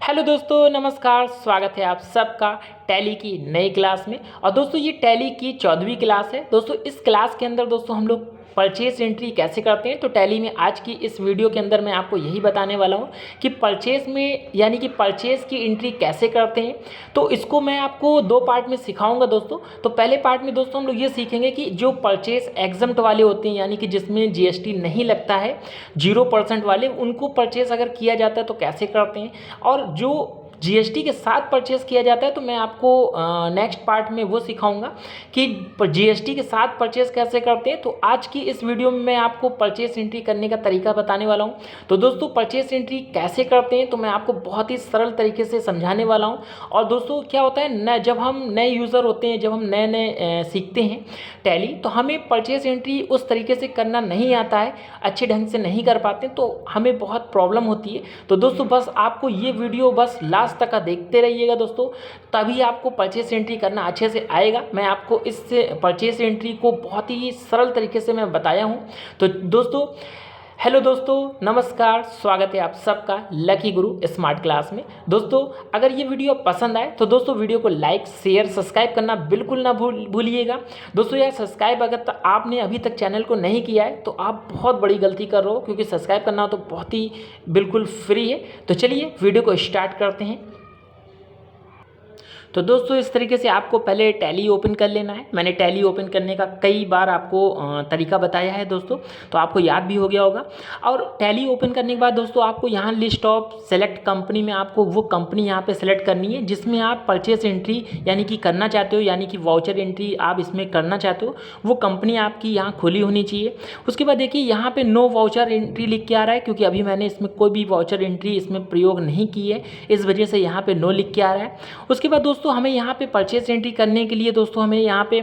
Hello दोस्तों, नमस्कार। स्वागत है आप सबका टैली की नई क्लास में। और दोस्तों ये टैली की 14वीं क्लास है। दोस्तों इस क्लास के अंदर दोस्तों हम लोग परचेस एंट्री कैसे करते हैं, तो टैली में आज की इस वीडियो के अंदर मैं आपको यही बताने वाला हूं कि परचेस में यानी कि परचेस की एंट्री कैसे करते हैं। तो इसको मैं आपको दो पार्ट में सिखाऊंगा दोस्तों। तो पहले पार्ट में दोस्तों हम लोग ये सीखेंगे कि जो परचेस एग्जम्प्ट वाले होते हैं यानी कि जिसमें जीएसटी नहीं लगता है, 0% वाले, उनको परचेस अगर किया जाता है तो कैसे करते हैं। और जो जीएसटी के साथ परचेस किया जाता है तो मैं आपको नेक्स्ट पार्ट में वो सिखाऊंगा कि जीएसटी के साथ परचेस कैसे करते हैं। तो आज की इस वीडियो में मैं आपको परचेस एंट्री करने का तरीका बताने वाला हूं। तो दोस्तों परचेस एंट्री कैसे करते हैं तो मैं आपको बहुत ही सरल तरीके से समझाने वाला हूं। और दोस्तों क्या होता है न, जब हम नए यूज़र होते हैं, जब हम नए नए सीखते हैं टैली, तो हमें परचेस एंट्री उस तरीके से करना नहीं आता है, अच्छे ढंग से नहीं कर पाते, तो हमें बहुत प्रॉब्लम होती है। तो दोस्तों बस आपको ये वीडियो बस लास्ट तक का देखते रहिएगा दोस्तों, तभी आपको परचेस एंट्री करना अच्छे से आएगा। मैं आपको इस परचेस एंट्री को बहुत ही सरल तरीके से मैं बताया हूँ। तो दोस्तों हेलो दोस्तों, नमस्कार। स्वागत है आप सबका लकी गुरु स्मार्ट क्लास में। दोस्तों अगर ये वीडियो पसंद आए तो दोस्तों वीडियो को लाइक शेयर सब्सक्राइब करना बिल्कुल ना भूलिएगा दोस्तों। यार सब्सक्राइब अगर आपने अभी तक चैनल को नहीं किया है तो आप बहुत बड़ी गलती कर रहे हो, क्योंकि सब्सक्राइब करना तो बहुत ही बिल्कुल फ्री है। तो चलिए वीडियो को स्टार्ट करते हैं। तो दोस्तों इस तरीके से आपको पहले टैली ओपन कर लेना है। मैंने टैली ओपन करने का कई बार आपको तरीका बताया है दोस्तों, तो आपको याद भी हो गया होगा। और टैली ओपन करने के बाद दोस्तों आपको यहाँ लिस्ट ऑफ सेलेक्ट कंपनी में आपको वो कंपनी यहाँ पे सेलेक्ट करनी है जिसमें आप परचेस एंट्री यानी कि करना चाहते हो, यानी कि वाउचर एंट्री आप इसमें करना चाहते हो। वो कंपनी आपकी यहाँ खुली होनी चाहिए। उसके बाद देखिए यहाँ पे नो वाउचर एंट्री लिख के आ रहा है, क्योंकि अभी मैंने इसमें कोई भी वाउचर एंट्री इसमें प्रयोग नहीं की है, इस वजह से यहाँ पे नो लिख के आ रहा है। उसके बाद दोस्तों हमें यहाँ पे परचेस एंट्री करने के लिए दोस्तों हमें यहाँ पे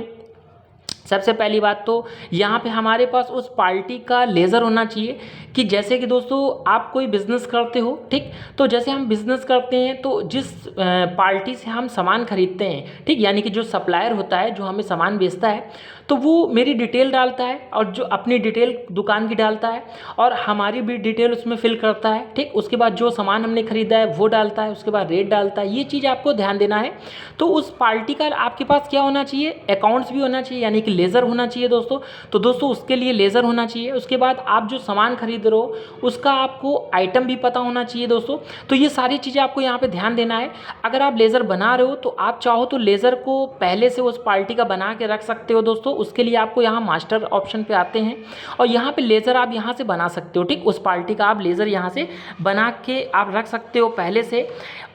सबसे पहली बात तो यहाँ पे हमारे पास उस पार्टी का लेज़र होना चाहिए। कि जैसे कि दोस्तों आप कोई बिज़नेस करते हो, ठीक, तो जैसे हम बिज़नेस करते हैं तो जिस पार्टी से हम सामान खरीदते हैं, ठीक, यानी कि जो सप्लायर होता है जो हमें सामान बेचता है, तो वो मेरी डिटेल डालता है और जो अपनी डिटेल दुकान की डालता है और हमारी भी डिटेल उसमें फिल करता है, ठीक। उसके बाद जो सामान हमने खरीदा है वो डालता है, उसके बाद रेट डालता है। ये चीज़ आपको ध्यान देना है। तो उस पार्टी का आपके पास क्या होना चाहिए, अकाउंट्स भी होना चाहिए, यानी कि लेज़र होना चाहिए दोस्तों। तो दोस्तों उसके लिए लेज़र होना चाहिए। उसके बाद आप जो सामान खरीद रहे हो उसका आपको आइटम भी पता होना चाहिए दोस्तों। तो ये सारी चीज़ें आपको यहाँ पे ध्यान देना है। अगर आप लेज़र बना रहे हो तो आप चाहो तो लेज़र को पहले से उस पार्टी का बना के रख सकते हो दोस्तों। उसके लिए आपको यहाँ मास्टर ऑप्शन पे आते हैं और यहाँ पे लेज़र आप यहाँ से बना सकते हो, ठीक। उस पार्टी का आप लेज़र यहाँ से बना के आप रख सकते हो पहले से।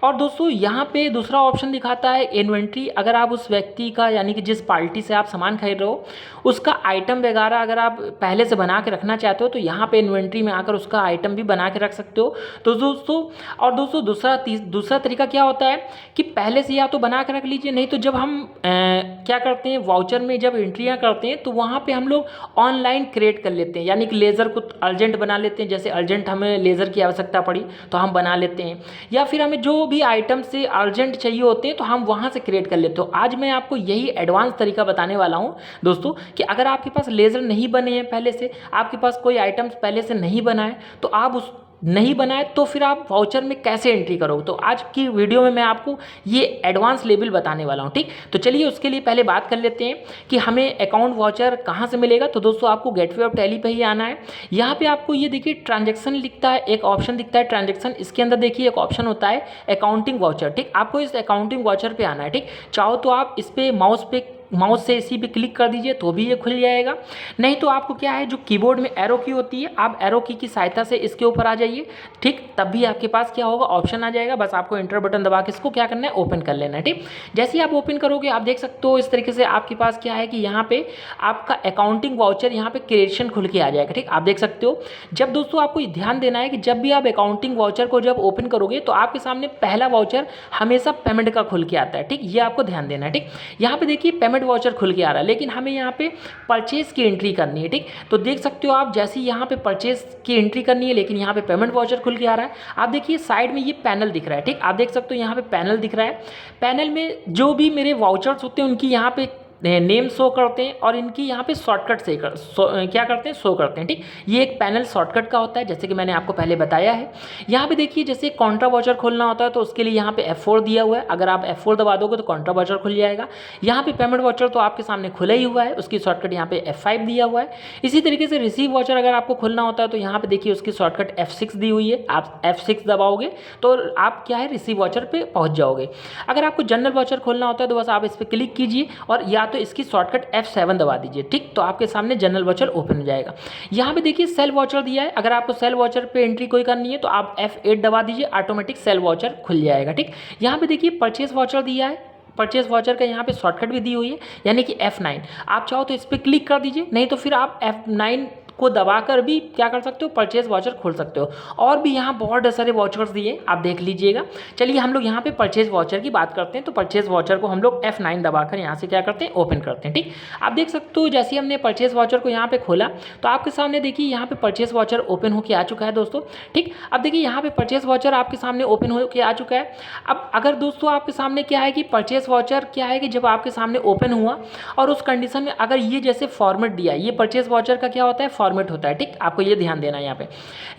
और दोस्तों यहाँ पे दूसरा ऑप्शन दिखाता है इन्वेंट्री। अगर आप उस व्यक्ति का यानी कि जिस पार्टी से आप सामान खरीद रहे हो उसका आइटम वगैरह अगर आप पहले से बना के रखना चाहते हो तो यहाँ पे इन्वेंट्री में आकर उसका आइटम भी बना के रख सकते हो। तो दोस्तों और दोस्तों दूसरा तरीका क्या होता है कि पहले से या तो बना के रख लीजिए, नहीं तो जब हम क्या करते हैं वाउचर में जब एंट्रियाँ करते हैं तो वहाँ पे हम लोग ऑनलाइन क्रिएट कर लेते हैं, यानी कि लेज़र को अर्जेंट बना लेते हैं। जैसे अर्जेंट हमें लेज़र की आवश्यकता पड़ी तो हम बना लेते हैं, या फिर हमें जो भी आइटम से अर्जेंट चाहिए होते हैं तो हम वहाँ से क्रिएट कर लेते हो। आज मैं आपको यही एडवांस तरीका बताने वाला हूँ दोस्तों कि अगर आपके पास लेज़र नहीं बने हैं पहले से, आपके पास कोई आइटम्स पहले से नहीं बनाए, तो आप उस नहीं बनाए तो फिर आप वाउचर में कैसे एंट्री करोगे। तो आज की वीडियो में मैं आपको ये एडवांस लेवल बताने वाला हूँ, ठीक। तो चलिए उसके लिए पहले बात कर लेते हैं कि हमें अकाउंट वाउचर कहाँ से मिलेगा। तो दोस्तों आपको गेटवे ऑफ टैली पे ही आना है। यहाँ पे आपको ये देखिए ट्रांजेक्शन लिखता है, एक ऑप्शन दिखता है ट्रांजेक्शन। इसके अंदर देखिए एक ऑप्शन होता है अकाउंटिंग वाउचर, ठीक। आपको इस अकाउंटिंग वाउचर पे आना है, ठीक। चाहो तो आप इस पे माउस से इसी पे क्लिक कर दीजिए तो भी ये खुल जाएगा। नहीं तो आपको क्या है, जो कीबोर्ड में एरो की होती है, आप एरो की सहायता से इसके ऊपर आ जाइए, ठीक। तब भी आपके पास क्या होगा, ऑप्शन आ जाएगा। बस आपको एंटर बटन दबा के इसको क्या करना है, ओपन कर लेना है, ठीक। जैसे ही आप ओपन करोगे आप देख सकते हो इस तरीके से आपके पास क्या है कि यहाँ पे आपका अकाउंटिंग वाउचर यहाँ पे क्रिएशन खुल के आ जाएगा, ठीक। आप देख सकते हो। जब दोस्तों आपको ध्यान देना है कि जब भी आप अकाउंटिंग वाउचर को जब ओपन करोगे तो आपके सामने पहला वाउचर हमेशा पेमेंट का खुल के आता है, ठीक। ये आपको ध्यान देना है, ठीक। यहाँ पे देखिए पेमेंट वाउचर खुल के आ रहा है, लेकिन हमें यहाँ पे परचेस की एंट्री करनी है, ठीक। तो देख सकते हो आप जैसे यहाँ पे परचेस की एंट्री करनी है, लेकिन यहाँ पे पेमेंट वाउचर खुल के आ रहा है। आप देखिए साइड में ये पैनल दिख रहा है, ठीक। आप देख सकते हो यहाँ पे पैनल दिख रहा है। पैनल में जो भी मेरे वाउचर्स होते हैं उनकी यहाँ पे नेम शो करते हैं और इनकी यहाँ पे शॉर्टकट से क्या करते हैं, शो करते हैं। ठीक, ये एक पैनल शॉर्टकट का होता है, जैसे कि मैंने आपको पहले बताया है। यहाँ पे देखिए जैसे कॉन्ट्रा वाउचर खोलना होता है तो उसके लिए यहाँ पे F4 दिया हुआ है, अगर आप F4 दबा दोगे तो कॉन्ट्रा वाउचर खुल जाएगा। यहाँ पे पेमेंट वाउचर तो आपके सामने खुला ही हुआ है, उसकी शॉर्टकट यहाँ पे F5 दिया हुआ है। इसी तरीके से रिसीव वाउचर अगर आपको खोलना होता है तो यहाँ पे देखिए उसकी शॉर्टकट F6 दी हुई है, आप F6 दबाओगे तो आप क्या है, रिसीव वाउचर पे पहुँच जाओगे। अगर आपको जनरल वाउचर खोलना होता है तो बस आप इस पर क्लिक कीजिए और या तो इसकी शॉर्टकट F7 दबा दीजिए। ठीक, तो आपके सामने जनरल वाउचर ओपन हो जाएगा। यहाँ पे देखिए सेल वाउचर दिया है, अगर आपको सेल वाउचर पे एंट्री कोई करनी है तो आप F8 दबा दीजिए, ऑटोमेटिक सेल वाउचर खुल जाएगा। ठीक, यहाँ पे देखिए परचेस वाउचर दिया है, परचेस वाउचर का यहाँ पे शॉर्टकट भी दी हुई है, यानी कि F9। आप चाहो तो इस पर क्लिक कर दीजिए, नहीं तो फिर आप F9 को दबाकर भी क्या कर सकते हो, परचेज वाउचर खोल सकते हो। और भी यहाँ बहुत सारे वाउचर्स दिए, आप देख लीजिएगा। चलिए हम लोग यहाँ पे परचेज वाउचर की बात करते हैं, तो परचेज वाउचर को हम लोग F9 दबाकर यहाँ से क्या करते हैं, ओपन करते हैं। ठीक, आप देख सकते हो जैसे ही हमने परचेज वाउचर को यहाँ पे खोला तो आपके सामने देखिए यहाँ पे परचेज वाउचर ओपन होकर आ चुका है दोस्तों। ठीक, अब देखिए यहाँ पे परचेज वाउचर आपके सामने ओपन होकर आ चुका है। अब अगर दोस्तों आपके सामने क्या है कि परचेज वाउचर क्या है कि जब आपके सामने ओपन हुआ और उस कंडीशन में अगर ये जैसे फॉर्मेट दिया, ये परचेज वाउचर का क्या होता है, फॉर्मेट होता है। ठीक, आपको ये ध्यान देना है।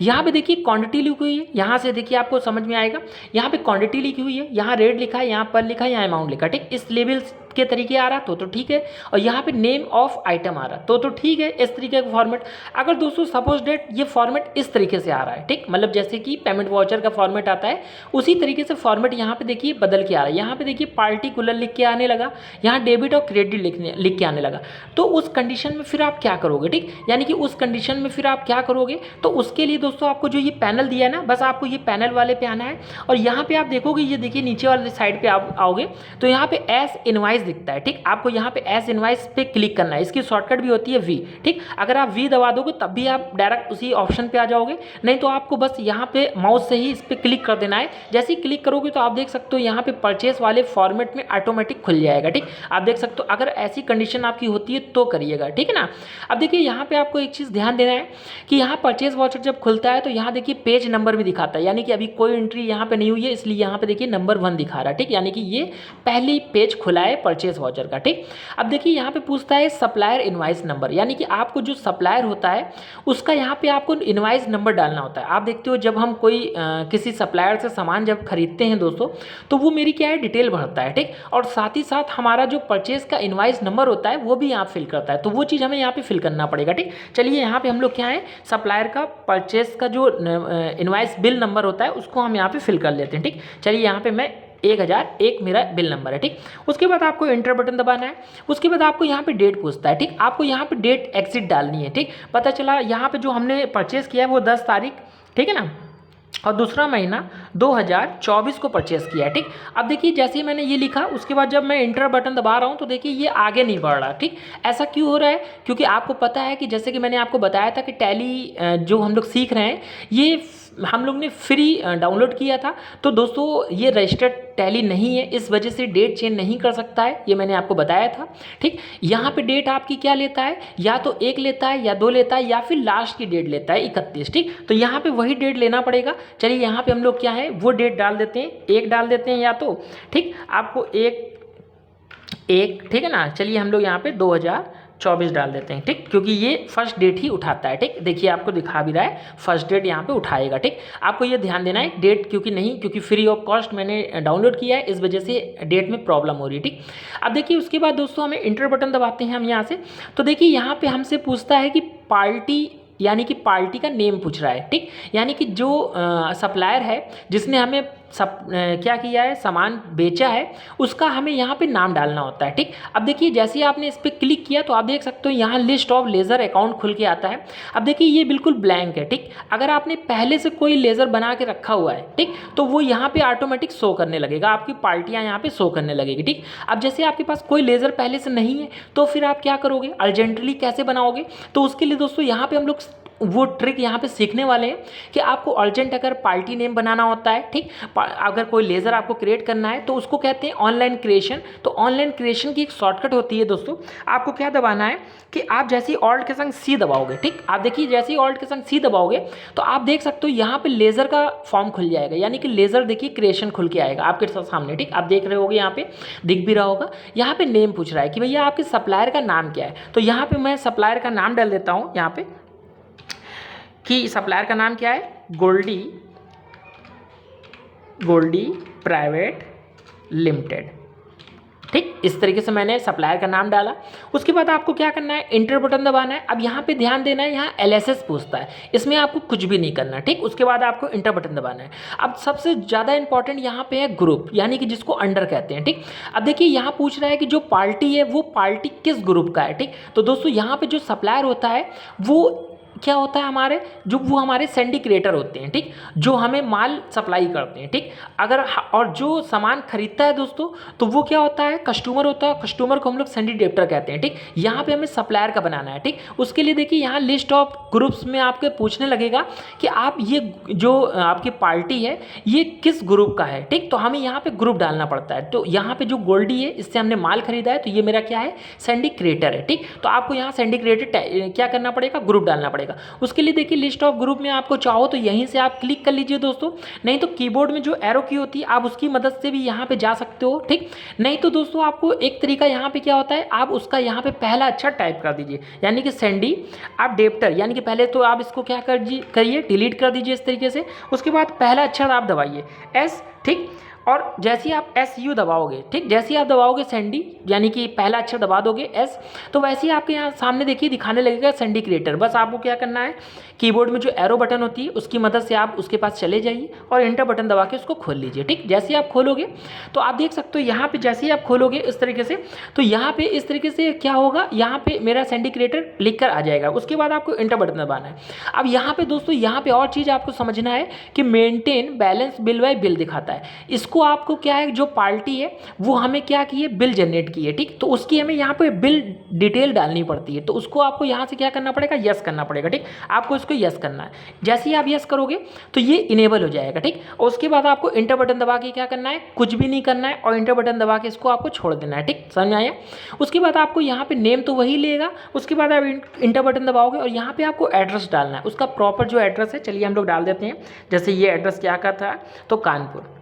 यहाँ पे देखिए क्वांटिटी लिखी हुई है, यहाँ से देखिए आपको समझ में आएगा, यहाँ पे क्वांटिटी लिखी हुई है, यहाँ रेट लिखा है, यहाँ पर लिखा है, यहाँ अमाउंट लिखा है। ठीक, इस लेवल के तरीके आ रहा तो ठीक है, और यहाँ पे नेम ऑफ आइटम आ रहा तो ठीक है, इस तरीके का फॉर्मेट। अगर दोस्तों सपोज डेट ये फॉर्मेट इस तरीके से आ रहा है, ठीक, मतलब जैसे कि पेमेंट वाउचर का फॉर्मेट आता है उसी तरीके से फॉर्मेट यहाँ पे देखिए बदल के आ रहा है। यहाँ पे देखिए पार्टिकुलर लिख के आने लगा, यहाँ डेबिट और क्रेडिट लिख के आने लगा। तो उस कंडीशन में फिर आप क्या करोगे, ठीक, यानी कि उस कंडीशन में फिर आप क्या करोगे, तो उसके लिए दोस्तों आपको जो ये पैनल दिया है ना, बस आपको ये पैनल वाले पे आना है और यहाँ पे आप देखोगे, ये देखिए नीचे वाले साइड पे आप आओगे तो यहाँ पे एस इनवाइस दिखता है। ठीक, आपको यहाँ पे एस इनवाइस पे क्लिक करना है, इसकी शॉर्टकट भी होती है V। ठीक, अगर आप V दबा दोगे तब भी आप डायरेक्ट उसी ऑप्शन पे आ जाओगे, नहीं तो आपको बस यहाँ पे माउस से ही इस पर क्लिक कर देना है। जैसे ही क्लिक करोगे तो आप देख सकते हो यहाँ पे परचेस वाले फॉर्मेट में ऑटोमेटिक खुल जाएगा। ठीक, आप देख सकते हो, अगर ऐसी कंडीशन आपकी होती है तो करिएगा, ठीक है ना। अब देखिए यहाँ पे आपको एक चीज़ ध्यान देना है कि यहाँ परचेस वाउचर जब खुलता है तो यहाँ देखिए पेज नंबर भी दिखाता है, यानी कि अभी कोई एंट्री यहाँ पे नहीं हुई है, इसलिए यहाँ पे देखिए नंबर 1 दिखा रहा है। ठीक, यानी कि ये पहले पेज खुला है परचेस वाउचर का। ठीक, अब देखिए यहाँ पे पूछता है सप्लायर इनवाइस नंबर, यानी कि आपको जो सप्लायर होता है उसका यहाँ पे आपको इनवाइस नंबर डालना होता है। आप देखते हो जब हम कोई किसी सप्लायर से सामान जब खरीदते हैं दोस्तों, तो वो मेरी क्या है, डिटेल भरता है। ठीक, और साथ ही साथ हमारा जो परचेस का इनवाइस नंबर होता है वो भी यहाँ फिल करता है, तो वो चीज़ हमें यहाँ पे फिल करना पड़ेगा। ठीक, चलिए यहाँ पे हम लोग क्या है, सप्लायर का परचेस का जो इनवाइस बिल नंबर होता है उसको हम यहाँ पे फिल कर लेते हैं। ठीक, चलिए यहाँ पे मैं 1001 मेरा बिल नंबर है। ठीक, उसके बाद आपको एंटर बटन दबाना है, उसके बाद आपको यहाँ पे डेट पूछता है। ठीक, आपको यहाँ पे डेट एग्जिट डालनी है। ठीक, पता चला यहाँ पे जो हमने परचेस किया है वो 10 तारीख, ठीक है ना, और दूसरा महीना 2024 को परचेस किया है। ठीक, अब देखिए जैसे ही मैंने ये लिखा उसके बाद जब मैं इंटर बटन दबा रहा हूँ तो देखिए ये आगे नहीं बढ़ रहा। ठीक, ऐसा क्यों हो रहा है, क्योंकि आपको पता है कि जैसे कि मैंने आपको बताया था कि टैली जो हम लोग सीख रहे हैं ये हम लोग ने फ्री डाउनलोड किया था, तो दोस्तों ये रजिस्टर्ड टैली नहीं है, इस वजह से डेट चेंज नहीं कर सकता है, ये मैंने आपको बताया था। ठीक, यहाँ पे डेट आपकी क्या लेता है, या तो 1 लेता है या 2 लेता है या फिर लास्ट की डेट लेता है 31। ठीक, तो यहाँ पे वही डेट लेना पड़ेगा। चलिए यहाँ पे हम लोग क्या है वो डेट डाल देते हैं, 1 डाल देते हैं या तो, ठीक, आपको 1 ठीक है ना। चलिए हम लोग यहाँ पे 2024 डाल देते हैं। ठीक, क्योंकि ये फर्स्ट डेट ही उठाता है। ठीक, देखिए आपको दिखा भी रहा है फर्स्ट डेट यहाँ पे उठाएगा। ठीक, आपको ये ध्यान देना है, डेट क्योंकि फ्री ऑफ कॉस्ट मैंने डाउनलोड किया है, इस वजह से डेट में प्रॉब्लम हो रही है। ठीक, अब देखिए उसके बाद दोस्तों हमें इंटर बटन दबाते हैं हम यहाँ से, तो देखिए यहाँ पे हमसे पूछता है कि पार्टी, यानी कि पार्टी का नेम पूछ रहा है। ठीक, यानी कि जो सप्लायर है जिसने हमें क्या किया है, सामान बेचा है, उसका हमें यहाँ पे नाम डालना होता है। ठीक, अब देखिए जैसे ही आपने इस पर क्लिक किया तो आप देख सकते हो यहाँ लिस्ट ऑफ लेज़र अकाउंट खुल के आता है। अब देखिए ये बिल्कुल ब्लैंक है। ठीक, अगर आपने पहले से कोई लेज़र बना के रखा हुआ है, ठीक, तो वो यहाँ पे ऑटोमेटिक शो करने लगेगा, आपकी पार्टियाँ यहाँ पे शो करने लगेगी। ठीक, अब जैसे आपके पास कोई लेज़र पहले से नहीं है तो फिर आप क्या करोगे, अर्जेंटली कैसे बनाओगे, तो उसके लिए दोस्तों यहाँ पे हम लोग वो ट्रिक यहाँ पे सीखने वाले हैं कि आपको अर्जेंट अगर पार्टी नेम बनाना होता है, ठीक, अगर कोई लेज़र आपको क्रिएट करना है तो उसको कहते हैं ऑनलाइन क्रिएशन। तो ऑनलाइन क्रिएशन की एक शॉर्टकट होती है दोस्तों, आपको क्या दबाना है कि आप जैसे ही ऑल्ट के संग सी दबाओगे, ठीक, आप देखिए जैसे ही ऑल्ट के संग सी दबाओगे तो आप देख सकते हो यहाँ पे लेज़र का फॉर्म खुल जाएगा, यानी कि लेज़र देखिए क्रिएशन खुल के आएगा आपके सामने, ठीक, आप देख रहे होगे यहाँ पे दिख भी रहा होगा। यहाँ पे नेम पूछ रहा है कि भैया आपके सप्लायर का नाम क्या है, तो यहाँ पे मैं सप्लायर का नाम डाल देता हूँ यहाँ पे कि सप्लायर का नाम क्या है, गोल्डी प्राइवेट लिमिटेड, ठीक, इस तरीके से मैंने सप्लायर का नाम डाला। उसके बाद आपको क्या करना है, इंटर बटन दबाना है। अब यहाँ पे ध्यान देना है, यहाँ LSS पूछता है, इसमें आपको कुछ भी नहीं करना, ठीक, उसके बाद आपको इंटर बटन दबाना है। अब सबसे ज़्यादा इंपॉर्टेंट यहाँ पे है ग्रुप, यानी कि जिसको अंडर कहते हैं, ठीक। अब देखिए यहाँ पूछ रहा है कि जो पार्टी है वो पार्टी किस ग्रुप का है, ठीक। तो दोस्तों यहाँ पे जो सप्लायर होता है वो क्या होता है हमारे, जो वो हमारे सिंडिकेटर होते हैं, ठीक, जो हमें माल सप्लाई करते हैं, ठीक। अगर और जो सामान खरीदता है दोस्तों तो वो क्या होता है, कस्टमर होता है, कस्टमर को हम लोग सिंडिकेटर कहते हैं, ठीक। यहाँ पे हमें सप्लायर का बनाना है, ठीक। उसके लिए देखिए यहाँ लिस्ट ऑफ ग्रुप्स में आपके पूछने लगेगा कि आप ये जो आपकी पार्टी है ये किस ग्रुप का है, ठीक। तो हमें यहाँ पे ग्रुप डालना पड़ता है। तो यहाँ पे जो गोल्डी है इससे हमने माल खरीदा है तो ये मेरा क्या है, सिंडिकेटर है, ठीक। तो आपको यहाँ सिंडिकेटर क्या करना पड़ेगा, ग्रुप डालना पड़ेगा। उसके लिए देखिए लिस्ट ऑफ ग्रुप में आपको चाहो तो यहीं से आप क्लिक कर लीजिए दोस्तों, नहीं तो कीबोर्ड में जो एरो की होती है आप उसकी मदद से भी यहाँ पे जा सकते हो, ठीक। नहीं तो दोस्तों आपको एक तरीका यहाँ पे क्या होता है, आप उसका यहाँ पे पहला अक्षर टाइप कर दीजिए, यानी कि सेंडी आप डेप्टर, यानी कि पहले तो आप इसको क्या करिए डिलीट कर दीजिए इस तरीके से। उसके बाद पहला अक्षर आप दबाइए S, ठीक, और जैसे ही आप SU दबाओगे, ठीक, जैसे ही आप दबाओगे सेंडी यानी कि पहला अक्षर दबा दोगे S, तो वैसे ही आपके यहाँ सामने देखिए दिखाने लगेगा सिंडिकेटर। बस आपको क्या करना है, कीबोर्ड में जो एरो बटन होती है उसकी मदद से आप उसके पास चले जाइए और इंटर बटन दबा के उसको खोल लीजिए, ठीक। जैसे ही आप खोलोगे तो आप देख सकते हो यहाँ पे जैसे ही आप खोलोगे इस तरीके से, तो यहाँ पे इस तरीके से क्या होगा, यहाँ पे मेरा सिंडिकेटर लिख कर आ जाएगा। उसके बाद आपको इंटर बटन दबाना है। अब यहाँ पे दोस्तों यहाँ पे और चीज़ आपको समझना है कि maintain balance bill bye bill दिखाता है, इसको आपको क्या है, जो पार्टी है वो हमें क्या की है, बिल जनरेट की है, ठीक। तो उसकी हमें यहाँ पे बिल डिटेल डालनी पड़ती है, तो उसको आपको यहाँ से क्या करना पड़ेगा, यस करना पड़ेगा, ठीक। आपको इसको यस करना है। जैसे ही आप यस करोगे तो ये इनेबल हो जाएगा, ठीक। और उसके बाद आपको इंटर बटन दबा के क्या करना है, कुछ भी नहीं करना है और इंटर बटन दबा के इसको आपको छोड़ देना है, ठीक, समझ में आया। उसके बाद आपको यहाँ पे नेम तो वही लेगा, उसके बाद आप इंटर बटन दबाओगे और यहाँ पे आपको एड्रेस डालना है, उसका प्रॉपर जो एड्रेस है चलिए हम लोग डाल देते हैं। जैसे ये एड्रेस क्या का था, तो कानपुर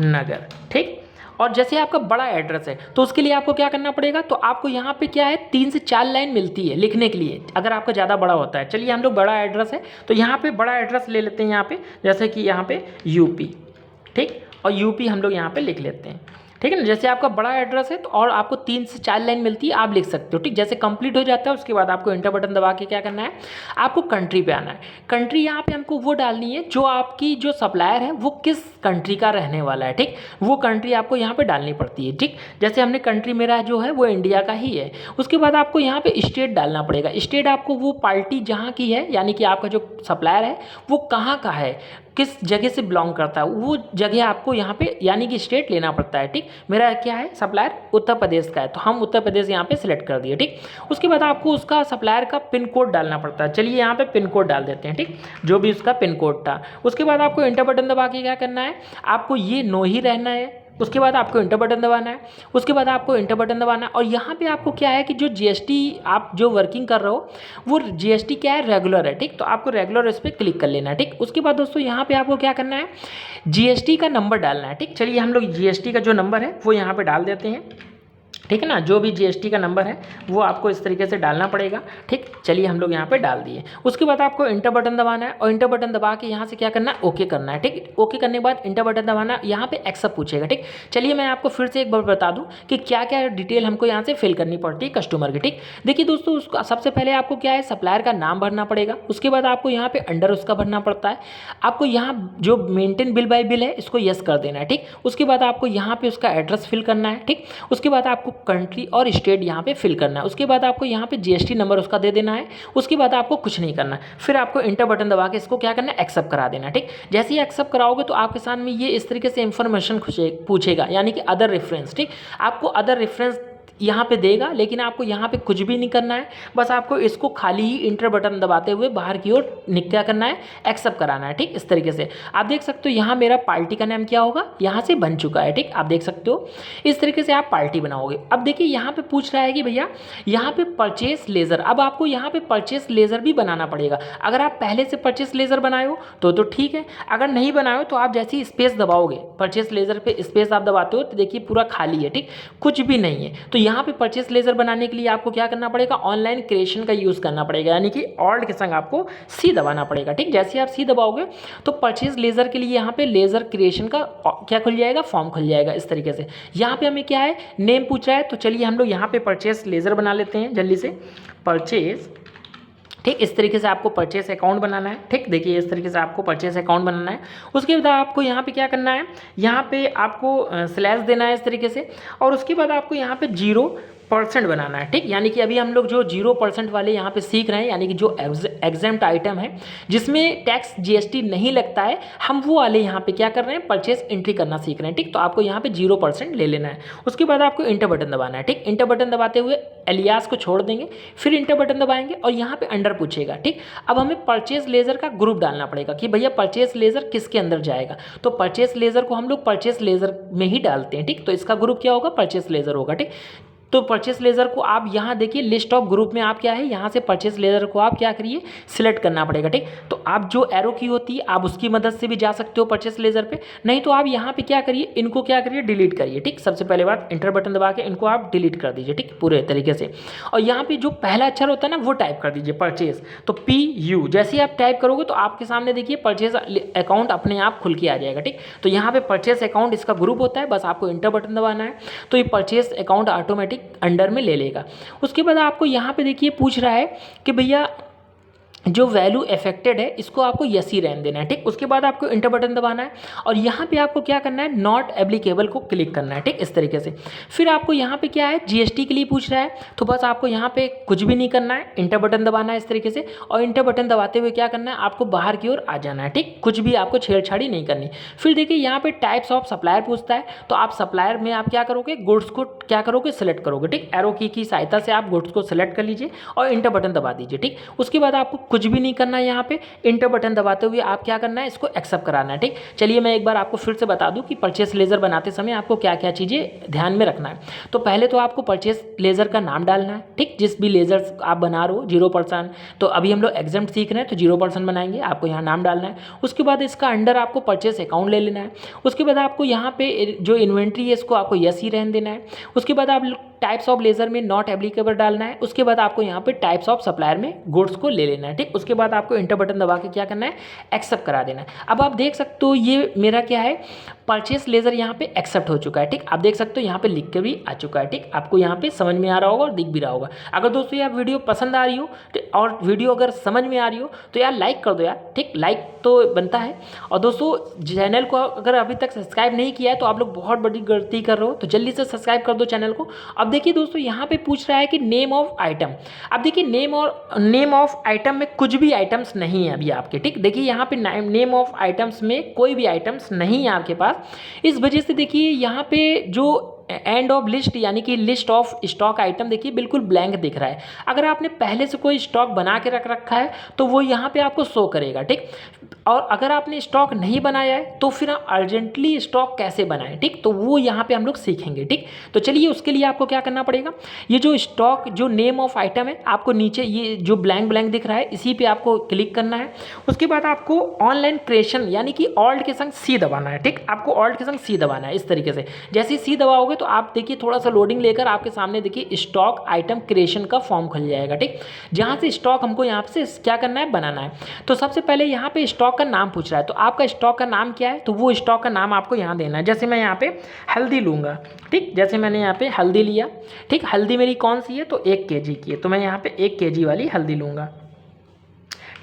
नगर, ठीक। और जैसे आपका बड़ा एड्रेस है तो उसके लिए आपको क्या करना पड़ेगा, तो आपको यहाँ पे क्या है 3 से 4 लाइन मिलती है लिखने के लिए अगर आपका ज़्यादा बड़ा होता है। चलिए हम लोग बड़ा एड्रेस है तो यहाँ पे बड़ा एड्रेस ले लेते हैं, यहाँ पे जैसे कि यहाँ पे UP, ठीक, और UP हम लोग यहाँ पे लिख लेते हैं, ठीक है ना। जैसे आपका बड़ा एड्रेस है तो और आपको 3 से 4 लाइन मिलती है, आप लिख सकते हो, ठीक। जैसे कंप्लीट हो जाता है उसके बाद आपको इंटर बटन दबा के क्या करना है, आपको कंट्री पे आना है। कंट्री यहाँ पे हमको वो डालनी है जो आपकी जो सप्लायर है वो किस कंट्री का रहने वाला है, ठीक, वो कंट्री आपको यहाँ पे डालनी पड़ती है, ठीक। जैसे हमने कंट्री मेरा जो है वो इंडिया का ही है। उसके बाद आपको यहाँ पे स्टेट डालना पड़ेगा। स्टेट आपको वो पार्टी जहाँ की है, यानी कि आपका जो सप्लायर है वो कहाँ का है, किस जगह से बिलोंग करता है, वो जगह आपको यहाँ पे यानी कि स्टेट लेना पड़ता है, ठीक। मेरा क्या है, सप्लायर उत्तर प्रदेश का है तो हम उत्तर प्रदेश यहाँ पे सिलेक्ट कर दिए, ठीक। उसके बाद आपको उसका सप्लायर का पिन कोड डालना पड़ता है। चलिए यहाँ पे पिन कोड डाल देते हैं, ठीक, जो भी उसका पिन कोड था। उसके बाद आपको इंटर बटन दबा के क्या करना है, आपको ये नो ही रहना है। उसके बाद आपको इंटर बटन दबाना है। उसके बाद आपको इंटर बटन दबाना है और यहाँ पे आपको क्या है कि जो GST आप जो वर्किंग कर रहे हो वो GST क्या है, रेगुलर है, ठीक। तो आपको रेगुलर इस पर क्लिक कर लेना है, ठीक। उसके बाद दोस्तों यहाँ पे आपको क्या करना है, GST का नंबर डालना है, ठीक। चलिए हम लोग GST का जो नंबर है वो यहाँ पे डाल देते हैं, ठीक है ना। जो भी GST का नंबर है वो आपको इस तरीके से डालना पड़ेगा, ठीक। चलिए हम लोग यहाँ पे डाल दिए। उसके बाद आपको इंटर बटन दबाना है और इंटर बटन दबा के यहाँ से क्या करना है, ओके करना है, ठीक। ओके करने के बाद इंटर बटन दबाना, यहाँ पे एक्सेप्ट पूछेगा, ठीक। चलिए मैं आपको फिर से एक बार बता दूँ कि क्या क्या डिटेल हमको यहाँ से फिल करनी पड़ती है कस्टमर की, ठीक। देखिए दोस्तों उसको सबसे पहले आपको क्या है, सप्लायर का नाम भरना पड़ेगा। उसके बाद आपको यहाँ पे अंडर उसका भरना पड़ता है। आपको यहाँ जो मेंटेन बिल बाय बिल है इसको यस कर देना है, ठीक। उसके बाद आपको यहाँ पे उसका एड्रेस फिल करना है, ठीक। उसके बाद आपको कंट्री और स्टेट यहाँ पे फिल करना है। उसके बाद आपको यहाँ पे GST नंबर उसका दे देना है। उसके बाद आपको कुछ नहीं करना है, फिर आपको इंटर बटन दबा के इसको क्या करना है, एक्सेप्ट करा देना है, ठीक। जैसे ही एक्सेप्ट कराओगे तो आपके सामने ये इस तरीके से इंफॉर्मेशन पूछेगा, यानी कि अदर रेफरेंस, ठीक। आपको अदर रेफरेंस यहाँ पे देगा, लेकिन आपको यहाँ पे कुछ भी नहीं करना है, बस आपको इसको खाली ही इंटर बटन दबाते हुए बाहर की ओर क्या करना है, एक्सेप्ट कराना है। ठीक, इस तरीके से आप देख सकते हो यहाँ मेरा पार्टी का नाम क्या होगा, यहाँ से बन चुका है। ठीक, आप देख सकते हो इस तरीके से आप पार्टी बनाओगे। अब देखिए यहाँ पे पूछ रहा है कि भैया यहाँ पे परचेस लेज़र, अब आपको यहाँ पे परचेस लेज़र भी बनाना पड़ेगा। अगर आप पहले से परचेस लेज़र बनाए हो तो ठीक है, अगर नहीं बनाए हो तो आप जैसे ही स्पेस दबाओगे, परचेस लेज़र पे स्पेस आप दबाते हो तो देखिए पूरा खाली है। ठीक, कुछ भी नहीं है। तो यहाँ पे परचेस लेज़र बनाने के लिए आपको क्या करना पड़ेगा, ऑनलाइन क्रिएशन का यूज़ करना पड़ेगा, यानी कि ऑल्ट के संग आपको सी दबाना पड़ेगा। ठीक, जैसे आप सी दबाओगे तो परचेस लेज़र के लिए यहाँ पे लेज़र क्रिएशन का क्या खुल जाएगा, फॉर्म खुल जाएगा। इस तरीके से यहाँ पे हमें क्या है, नेम पूछ रहा है, तो चलिए हम लोग यहाँ पे परचेस लेज़र बना लेते हैं जल्दी से, परचेस। ठीक, इस तरीके से आपको परचेस अकाउंट बनाना है। ठीक, देखिए इस तरीके से आपको परचेस अकाउंट बनाना है। उसके बाद आपको यहाँ पे क्या करना है, यहाँ पे आपको स्लैश देना है इस तरीके से, और उसके बाद आपको यहाँ पे 0% बनाना है। ठीक, यानी कि अभी हम लोग जो 0% वाले यहाँ पे सीख रहे हैं, यानी कि जो एग्जेम्प्ट आइटम है जिसमें टैक्स GST नहीं लगता है, हम वो वाले यहाँ पे क्या कर रहे हैं, परचेस एंट्री करना सीख रहे हैं। ठीक, तो आपको यहाँ पे 0% ले लेना है। उसके बाद आपको इंटर बटन दबाना है। ठीक, इंटर बटन दबाते हुए एलियास को छोड़ देंगे, फिर इंटर बटन दबाएंगे और यहाँ पे अंडर पूछेगा। ठीक, अब हमें परचेस लेज़र का ग्रुप डालना पड़ेगा कि भैया परचेस लेज़र किसके अंदर जाएगा, तो परचेस लेज़र को हम लोग परचेस लेज़र में ही डालते हैं। ठीक, तो इसका ग्रुप क्या होगा, परचेस लेज़र होगा। ठीक, तो परचेस लेज़र को आप यहाँ देखिए लिस्ट ऑफ ग्रुप में आप क्या है, यहाँ से परचेस लेज़र को आप क्या करिए, सिलेक्ट करना पड़ेगा। ठीक, तो आप जो एरो की होती है आप उसकी मदद से भी जा सकते हो परचेस लेज़र पे, नहीं तो आप यहाँ पे क्या करिए, इनको क्या करिए, डिलीट करिए। ठीक, सबसे पहले बात इंटर बटन दबा के इनको आप डिलीट कर दीजिए। ठीक, पूरे तरीके से, और यहाँ पे जो पहला अक्षर होता है ना वो टाइप कर दीजिए, परचेस, तो PU जैसे ही आप टाइप करोगे तो आपके सामने देखिए परचेस अकाउंट अपने आप खुल के आ जाएगा। ठीक, तो यहाँ पे परचेस अकाउंट इसका ग्रुप होता है, बस आपको इंटर बटन दबाना है तो ये परचेस अकाउंट ऑटोमेटिक अंडर में ले लेगा। उसके बाद आपको यहाँ पे देखिए पूछ रहा है कि भैया जो वैल्यू अफेक्टेड है इसको आपको यस ही रहने देना है। ठीक, उसके बाद आपको इंटर बटन दबाना है और यहाँ पे आपको क्या करना है, नॉट एप्लीकेबल को क्लिक करना है। ठीक, इस तरीके से फिर आपको यहाँ पे क्या है, GST के लिए पूछ रहा है, तो बस आपको यहाँ पे कुछ भी नहीं करना है, इंटर बटन दबाना है इस तरीके से, और इंटर बटन दबाते हुए क्या करना है, आपको बाहर की ओर आ जाना है। ठीक, कुछ भी आपको छेड़छाड़ी नहीं करनी। फिर देखिए यहाँ पे टाइप्स ऑफ सप्लायर पूछता है, तो आप सप्लायर में आप क्या करोगे, गुड्स को क्या करोगे, सिलेक्ट करोगे। ठीक, एरो की सहायता से आप गुड्स को सिलेक्ट कर लीजिए और इंटर बटन दबा दीजिए। ठीक, उसके बाद आपको कुछ भी नहीं करना है, यहाँ पे इंटर बटन दबाते हुए आप क्या करना है, इसको एक्सेप्ट कराना है। ठीक, चलिए मैं एक बार आपको फिर से बता दूं कि परचेस लेज़र बनाते समय आपको क्या क्या चीज़ें ध्यान में रखना है। तो पहले तो आपको परचेस लेज़र का नाम डालना है। ठीक, जिस भी लेज़र आप बना रहे हो 0%, तो अभी हम लोग एग्जेम्प्ट सीख रहे हैं तो 0% बनाएंगे, आपको यहाँ नाम डालना है। उसके बाद इसका अंडर आपको परचेस अकाउंट ले लेना है। उसके बाद आपको यहाँ पे जो इन्वेंट्री है इसको आपको यस ही रहने देना है। उसके बाद आप टाइप्स ऑफ लेज़र में नॉट एप्लीकेबल डालना है। उसके बाद आपको यहाँ पे टाइप्स ऑफ सप्लायर में गुड्स को ले लेना है। ठीक, उसके बाद आपको इंटर बटन दबा के क्या करना है, एक्सेप्ट करा देना है। अब आप देख सकते हो ये मेरा क्या है, परचेस लेज़र यहाँ पे एक्सेप्ट हो चुका है। ठीक, आप देख सकते हो यहाँ पे लिख के भी आ चुका है। ठीक, आपको यहाँ पे समझ में आ रहा होगा और दिख भी रहा होगा। अगर दोस्तों यार वीडियो पसंद आ रही हो और वीडियो अगर समझ में आ रही हो तो यार लाइक कर दो यार। ठीक, लाइक तो बनता है। और दोस्तों चैनल को अगर अभी तक सब्सक्राइब नहीं किया है तो आप लोग बहुत बड़ी गलती कर रहे हो, तो जल्दी से सब्सक्राइब कर दो चैनल को। अब देखिए दोस्तों यहाँ पे पूछ रहा है कि नेम ऑफ आइटम। अब देखिए नेम ऑफ आइटम में कुछ भी आइटम्स नहीं है अभी आपके। ठीक, देखिए यहाँ पे नेम ऑफ आइटम्स में कोई भी आइटम्स नहीं है आपके पास। इस वजह से देखिए यहाँ पे जो एंड ऑफ लिस्ट यानी कि लिस्ट ऑफ स्टॉक आइटम देखिए बिल्कुल ब्लैंक दिख रहा है। अगर आपने पहले से कोई स्टॉक बना के रख रखा है तो वो यहाँ पे आपको शो करेगा। ठीक, और अगर आपने स्टॉक नहीं बनाया है तो फिर आप अर्जेंटली स्टॉक कैसे बनाएं। ठीक, तो वो यहाँ पे हम लोग सीखेंगे। ठीक, तो चलिए उसके लिए आपको क्या करना पड़ेगा, ये जो स्टॉक जो नेम ऑफ आइटम है आपको नीचे ये जो ब्लैंक दिख रहा है इसी पे आपको क्लिक करना है। उसके बाद आपको ऑनलाइन क्रिएशन यानी कि ऑल्ट के संग सी दबाना है। ठीक, आपको ऑल्ट के संग सी दबाना है इस तरीके से। जैसे ही सी दबाओगे तो आप देखिए थोड़ा सा लोडिंग लेकर आपके सामने देखिए स्टॉक आइटम क्रिएशन का फॉर्म खुल जाएगा। ठीक, जहाँ से स्टॉक हमको यहाँ से क्या करना है, बनाना है। तो सबसे पहले यहाँ पे स्टॉक का नाम पूछ रहा है, तो आपका स्टॉक का नाम क्या है, तो वो स्टॉक का नाम आपको यहाँ देना है। जैसे मैं यहाँ पे हल्दी लूँगा। ठीक, जैसे मैंने यहाँ पे हल्दी लिया। ठीक, हल्दी मेरी कौन सी है, तो 1 kg की है, तो मैं यहाँ पे 1 kg वाली हल्दी लूँगा।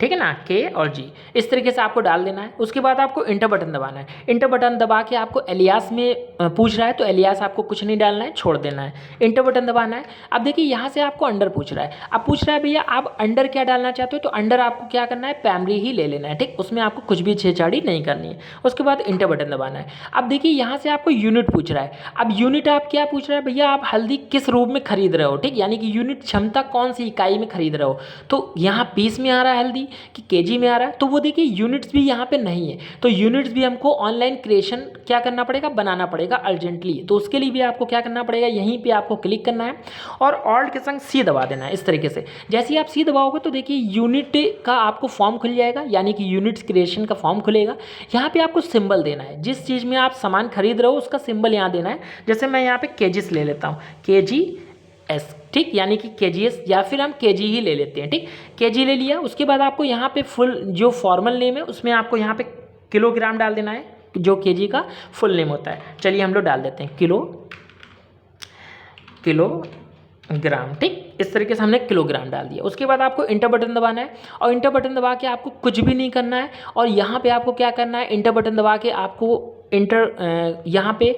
ठीक है ना, के और जी, इस तरीके से आपको डाल देना है। उसके बाद आपको इंटर बटन दबाना है। इंटर बटन दबा के आपको एलियास में पूछ रहा है तो एलियास आपको कुछ नहीं डालना है, छोड़ देना है। इंटर बटन दबाना है। अब देखिए यहाँ से आपको अंडर पूछ रहा है। अब पूछ रहा है भैया आप अंडर क्या डालना चाहते हो, तो अंडर आपको क्या करना है, प्राइमरी ही ले लेना है, ठीक, उसमें आपको कुछ भी छेड़छाड़ी नहीं करनी है। उसके बाद इंटर बटन दबाना है। अब देखिए यहाँ से आपको यूनिट पूछ रहा है। अब यूनिट आप क्या पूछ रहा है भैया, आप हल्दी किस रूप में खरीद रहे हो, ठीक, यानी कि यूनिट क्षमता कौन सी इकाई में खरीद रहे हो। तो यहाँ पीस में आ रहा है हल्दी कि केजी में आ रहा है, तो वो देखिए यूनिट्स भी यहाँ पे नहीं है, तो यूनिट्स भी हमको ऑनलाइन क्रिएशन क्या करना पड़ेगा, बनाना पड़ेगा अर्जेंटली। तो उसके लिए भी आपको क्या करना पड़ेगा, यहीं पे आपको क्लिक करना है और ऑल्ट के संग सी दबा देना है। इस तरीके से जैसे ही आप सी दबाओगे तो देखिए यूनिट का आपको फॉर्म खुल जाएगा, यानी कि यूनिट्स क्रिएशन का फॉर्म खुलेगा। यहाँ पे आपको सिंबल देना है, जिस चीज़ में आप सामान खरीद रहे हो उसका सिंबल यहाँ देना है। जैसे मैं यहाँ पे केजीस ले लेता हूँ, KGS, ठीक, यानी कि KGS, या फिर हम KG ही ले लेते हैं, ठीक, KG ले लिया। उसके बाद आपको यहाँ पे फुल जो फॉर्मल नेम है उसमें आपको यहाँ पे किलोग्राम डाल देना है, जो KG का फुल नेम होता है। चलिए हम लोग डाल देते हैं किलोग्राम, ठीक, इस तरीके से हमने किलोग्राम डाल दिया। उसके बाद आपको इंटर बटन दबाना है और इंटर बटन दबा के आपको कुछ भी नहीं करना है। और यहाँ पे आपको क्या करना है, इंटर बटन दबा के आपको यहाँ पे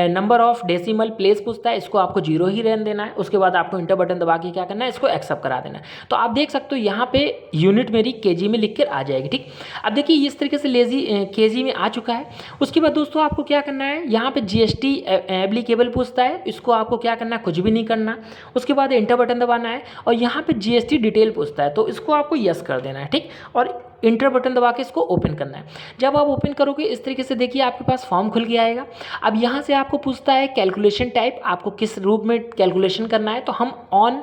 नंबर ऑफ डेसिमल प्लेस पूछता है, इसको आपको 0 ही रहने देना है। उसके बाद आपको इंटर बटन दबा के क्या करना है, इसको एक्सेप्ट करा देना है। तो आप देख सकते हो यहाँ पे यूनिट मेरी केजी में लिख कर आ जाएगी, ठीक। अब देखिए इस तरीके से केजी में आ चुका है। उसके बाद दोस्तों आपको क्या करना है, यहाँ पे GST एप्लीकेबल पूछता है, इसको आपको क्या करना है, कुछ भी नहीं करना। उसके बाद इंटर बटन दबाना है और यहाँ पे GST डिटेल पूछता है, तो इसको आपको यस कर देना है, ठीक, और इंटर बटन दबा के इसको ओपन करना है। जब आप ओपन करोगे इस तरीके से देखिए आपके पास फॉर्म खुल के आएगा। अब यहाँ से आपको पूछता है कैलकुलेशन टाइप, आपको किस रूप में कैलकुलेशन करना है। तो हम ऑन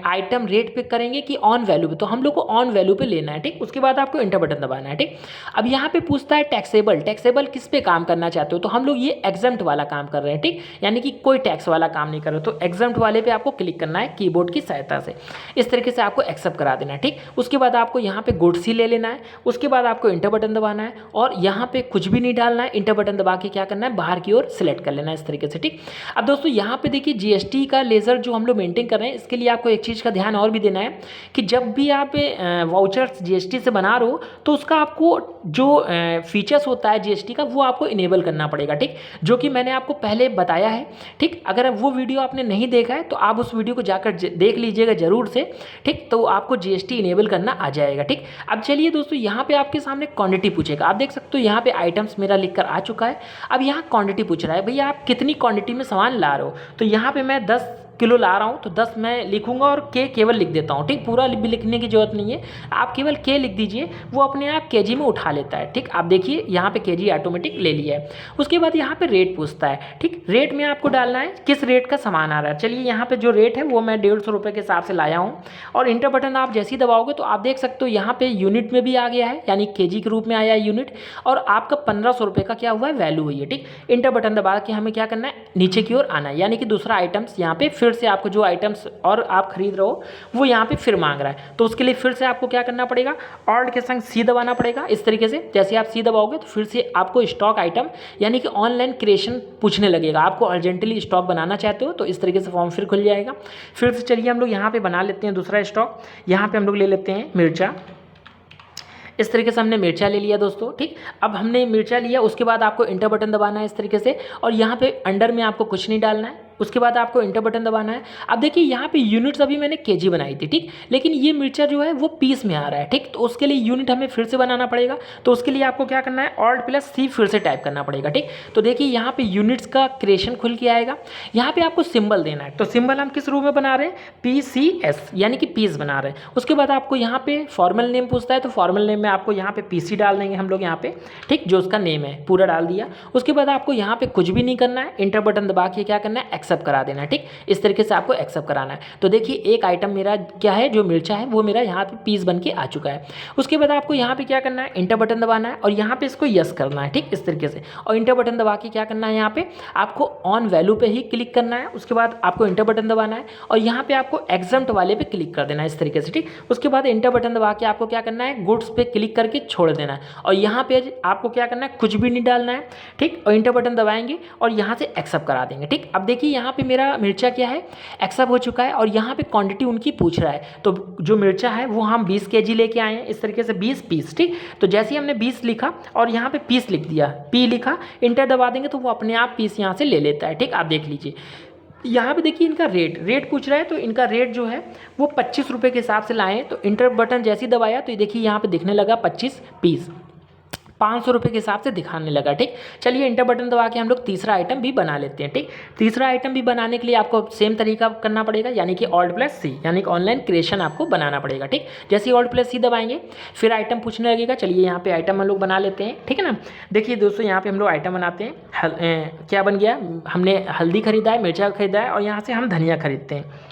आइटम रेट पे करेंगे कि ऑन वैल्यू पे, तो हम लोग को ऑन वैल्यू पे लेना है, ठीक। उसके बाद आपको इंटर बटन दबाना है, ठीक। अब यहाँ पे पूछता है टैक्सेबल किस पे काम करना चाहते हो, तो हम लोग ये एग्जम्प्ट वाला काम कर रहे हैं, ठीक, यानी कि कोई टैक्स वाला काम नहीं कर रहे, तो एग्जम्प्ट वाले पे आपको क्लिक करना है कीबोर्ड की सहायता से। इस तरीके से आपको एक्सेप्ट करा देना है, ठीक। उसके बाद आपको यहाँ पे गुड्स ही ले लेना है। उसके बाद आपको इंटर बटन दबाना है और यहाँ पे कुछ भी नहीं डालना है। इंटर बटन दबा के क्या करना है, बाहर की ओर सिलेक्ट कर लेना है इस तरीके से, ठीक। अब दोस्तों यहाँ पे देखिए GST का लेजर जो हम लोग मेंटेन कर रहे हैं, इसके लिए आपको एक चीज़ का ध्यान और भी देना है कि जब भी आप वाउचर्स GST से बना रहे हो तो उसका आपको जो फीचर्स होता है GST का वो आपको इनेबल करना पड़ेगा, ठीक, जो कि मैंने आपको पहले बताया है, ठीक। अगर वो वीडियो आपने नहीं देखा है तो आप उस वीडियो को जाकर देख लीजिएगा जरूर से, ठीक, तो आपको GST इनेबल करना आ जाएगा, ठीक। अब चलिए दोस्तों यहाँ पे आपके सामने क्वांटिटी पूछेगा। आप देख सकते हो यहाँ पे आइटम्स मेरा लिखकर आ चुका है। अब यहाँ क्वांटिटी पूछ रहा है, भैया आप कितनी क्वांटिटी में सामान ला रहे हो, तो यहाँ पे मैं 10 किलो ला रहा हूँ तो 10 मैं लिखूंगा और के केवल लिख देता हूँ, ठीक, पूरा भी लिखने की जरूरत नहीं है, आप केवल के लिख दीजिए, वो अपने आप केजी में उठा लेता है, ठीक। आप देखिए यहाँ पे केजी ऑटोमेटिक ले लिया है। उसके बाद यहाँ पे रेट पूछता है, ठीक, रेट में आपको डालना है किस रेट का सामान आ रहा है। चलिए यहाँ पे जो रेट है वो मैं 150 रुपये के हिसाब से लाया हूँ और इंटर बटन आप जैसे ही दबाओगे तो आप देख सकते हो यहाँ पे यूनिट में भी आ गया है, यानी केजी के रूप में आया है यूनिट, और आपका 1500 रुपये का क्या हुआ है, वैल्यू हुई है, ठीक। इंटर बटन दबा के हमें क्या करना है, नीचे की ओर आना है, यानी कि दूसरा आइटम्स यहाँ पे फिर से आपको जो आइटम्स और आप खरीद रहे हो वो यहाँ पे फिर मांग रहा है, तो उसके लिए फिर से आपको क्या करना पड़ेगा, ऑल्ट के संग सी दबाना पड़ेगा। इस तरीके से जैसे आप सी दबाओगे तो फिर से आपको स्टॉक आइटम यानी कि ऑनलाइन क्रिएशन पूछने लगेगा, आपको अर्जेंटली स्टॉक बनाना चाहते हो तो इस तरीके से फॉर्म फिर खुल जाएगा। फिर से चलिए हम लोग यहाँ पे बना लेते हैं दूसरा स्टॉक। यहाँ पे हम लोग ले लेते हैं मिर्चा। इस तरीके से हमने मिर्चा ले लिया दोस्तों, ठीक। अब हमने मिर्चा लिया, उसके बाद आपको इंटर बटन दबाना है इस तरीके से, और यहाँ पे अंडर में आपको कुछ नहीं डालना है। उसके बाद आपको इंटर बटन दबाना है। अब देखिए यहाँ पे यूनिट्स अभी मैंने केजी बनाई थी, ठीक, लेकिन ये मिर्चा जो है वो पीस में आ रहा है, ठीक, तो उसके लिए यूनिट हमें फिर से बनाना पड़ेगा। तो उसके लिए आपको क्या करना है, Alt+C फिर से टाइप करना पड़ेगा, ठीक। तो देखिए यहाँ पे यूनिट्स का क्रिएशन खुल के आएगा। यहाँ पे आपको सिंबल देना है, तो सिंबल हम किस रूप में बना रहे हैं, PCS यानी कि पीस बना रहे हैं। उसके बाद आपको यहाँ पे फॉर्मल नेम पूछता है, तो फॉर्मल नेम में आपको यहाँ पे PC डाल देंगे हम लोग यहाँ पे, ठीक, जो उसका नेम है पूरा डाल दिया। उसके बाद आपको यहाँ पे कुछ भी नहीं करना है, इंटर बटन दबा के क्या करना है, एक्सेप्ट करा देना है, ठीक। इस तरीके से आपको एक्सेप्ट कराना है। तो देखिए एक आइटम मेरा क्या है, जो मिर्चा है वो मेरा यहाँ पे पीस बन के आ चुका है। उसके बाद आपको यहाँ पे क्या करना है, इंटर बटन दबाना है और यहाँ पे इसको यस करना है, ठीक, इस तरीके से, और इंटर बटन दबा के क्या करना है, यहाँ पे आपको ऑन वैल्यू पे ही क्लिक करना है। उसके बाद आपको इंटर बटन दबाना है और यहाँ पे आपको एग्जम्प्ट वाले पे क्लिक कर देना है इस तरीके से, ठीक। उसके बाद इंटर बटन दबा के आपको क्या करना है, गुड्स पे क्लिक करके छोड़ देना है और यहाँ पे आपको क्या करना है, कुछ भी नहीं डालना है, ठीक, और इंटर बटन दबाएंगे और यहाँ से एक्सेप्ट करा देंगे, ठीक। अब देखिए यहाँ पे मेरा मिर्चा क्या है, एक्सेप्ट हो चुका है और यहाँ पे क्वांटिटी उनकी पूछ रहा है। तो जो मिर्चा है वो हम 20 kg लेके आए हैं, इस तरीके से 20 पीस, ठीक। तो जैसे ही हमने 20 लिखा और यहाँ पे पीस लिख दिया, पी लिखा, इंटर दबा देंगे तो वो अपने आप पीस यहाँ से ले लेता है, ठीक। आप देख लीजिए यहाँ पे देखिए इनका रेट पूछ रहा है, तो इनका रेट जो है वो 25 रुपये के हिसाब से लाएँ। तो इंटर बटन जैसे ही दबाया तो ये देखिए यहाँ पे दिखने लगा 25 पीस, 500 रुपये के हिसाब से दिखाने लगा, ठीक। चलिए इंटर बटन दबा के हम लोग तीसरा आइटम भी बना लेते हैं, ठीक। तीसरा आइटम भी बनाने के लिए आपको सेम तरीका करना पड़ेगा, यानी कि Alt+C, यानी कि ऑनलाइन क्रिएशन आपको बनाना पड़ेगा, ठीक। जैसे ही Alt+C दबाएंगे फिर आइटम पूछने लगेगा। चलिए यहाँ पे आइटम हम लोग बना लेते हैं, ठीक है ना। देखिए दोस्तों यहाँ पे हम लोग आइटम बनाते हैं। क्या बन गया, हमने हल्दी खरीदा है, मिर्चा खरीदा है और यहाँ से हम धनिया खरीदते हैं,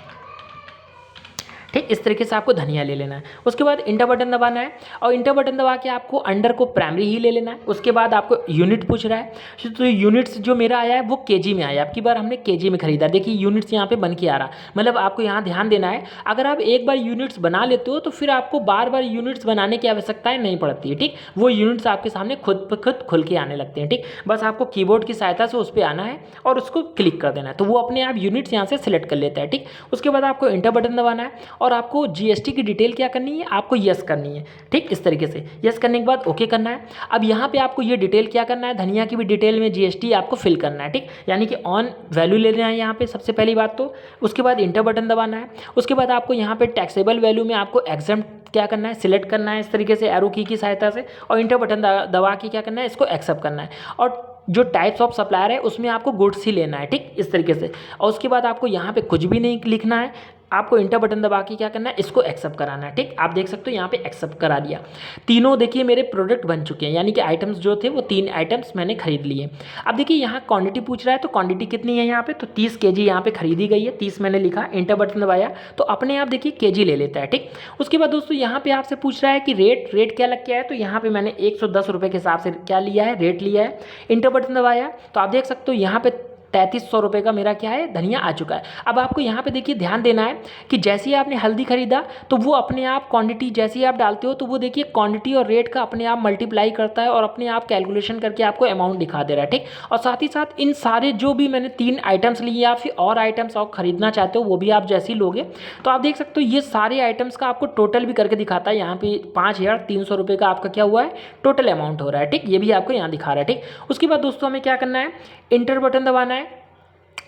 ठीक। इस तरीके से आपको धनिया ले लेना है। उसके बाद इंटर बटन दबाना है और इंटर बटन दबा के आपको अंडर को प्राइमरी ही ले लेना है। उसके बाद आपको यूनिट पूछ रहा है, तो यूनिट्स जो मेरा आया है वो केजी में आया है। आपकी बार हमने केजी में खरीदा, देखिए यूनिट्स यहाँ पे बन के आ रहा, मतलब आपको यहाँ ध्यान देना है, अगर आप एक बार यूनिट्स बना लेते हो तो फिर आपको बार बार यूनिट्स बनाने की आवश्यकता नहीं पड़ती है, ठीक। वो यूनिट्स आपके सामने खुद ब खुद खुल के आने लगते हैं, ठीक। बस आपको कीबोर्ड की सहायता से उस पर आना है और उसको क्लिक कर देना है, तो वो अपने आप यूनिट्स यहाँ से सिलेक्ट कर लेता है, ठीक। उसके बाद आपको इंटर बटन दबाना है और आपको जीएसटी की डिटेल क्या करनी है, आपको यस करनी है, ठीक। इस तरीके से यस करने के बाद ओके करना है। अब यहाँ पे आपको ये डिटेल क्या करना है, धनिया की भी डिटेल में जीएसटी आपको फिल करना है, ठीक। यानी कि ऑन वैल्यू ले लेना है यहाँ पे सबसे पहली बात तो। उसके बाद इंटर बटन दबाना है। उसके बाद आपको यहाँ पे टैक्सेबल वैल्यू में आपको एग्जम्प्ट क्या करना है, सिलेक्ट करना है इस तरीके से एरो की सहायता से, और इंटर बटन दबा के क्या करना है, इसको एक्सेप्ट करना है। और जो टाइप्स ऑफ सप्लायर है उसमें आपको गुड्स ही लेना है, ठीक, इस तरीके से। और उसके बाद आपको यहाँ पे कुछ भी नहीं लिखना है, आपको इंटर बटन दबा के क्या करना है, इसको एक्सेप्ट कराना है, ठीक। आप देख सकते हो यहाँ पे एक्सेप्ट करा दिया। तीनों देखिए मेरे प्रोडक्ट बन चुके हैं, यानी कि आइटम्स जो थे वो 3 आइटम्स मैंने खरीद लिए। अब देखिए यहाँ क्वांटिटी पूछ रहा है, तो क्वांटिटी कितनी है यहाँ पे, तो 30 kg यहाँ पे खरीदी गई है, 30 मैंने लिखा, इंटर बटन दबाया तो अपने आप देखिए kg ले लेता है, ठीक। उसके बाद दोस्तों यहाँ पे आपसे पूछ रहा है कि रेट क्या लग के आया, तो यहाँ पे मैंने 110 रुपये के हिसाब से क्या लिया है, रेट लिया है। इंटर बटन दबाया तो आप देख सकते हो यहाँ पे 3300 रुपये का मेरा क्या है, धनिया आ चुका है। अब आपको यहाँ पे देखिए ध्यान देना है कि जैसे ही आपने हल्दी खरीदा तो वो अपने आप क्वांटिटी जैसे ही आप डालते हो तो वो देखिए क्वांटिटी और रेट का अपने आप मल्टीप्लाई करता है और अपने आप कैलकुलेशन करके आपको अमाउंट दिखा दे रहा है, ठीक। और साथ ही साथ इन सारे जो भी मैंने 3 आइटम्स लिए या फिर और आइटम्स और खरीदना चाहते हो वो भी आप जैसे ही लोगे तो आप देख सकते हो ये सारे आइटम्स का आपको टोटल भी करके दिखाता है। यहाँ पे 5300 रुपये का आपका क्या हुआ है, टोटल अमाउंट हो रहा है, ठीक। ये भी आपको यहाँ दिखा रहा है, ठीक। उसके बाद दोस्तों हमें क्या करना है, इंटर बटन दबाना है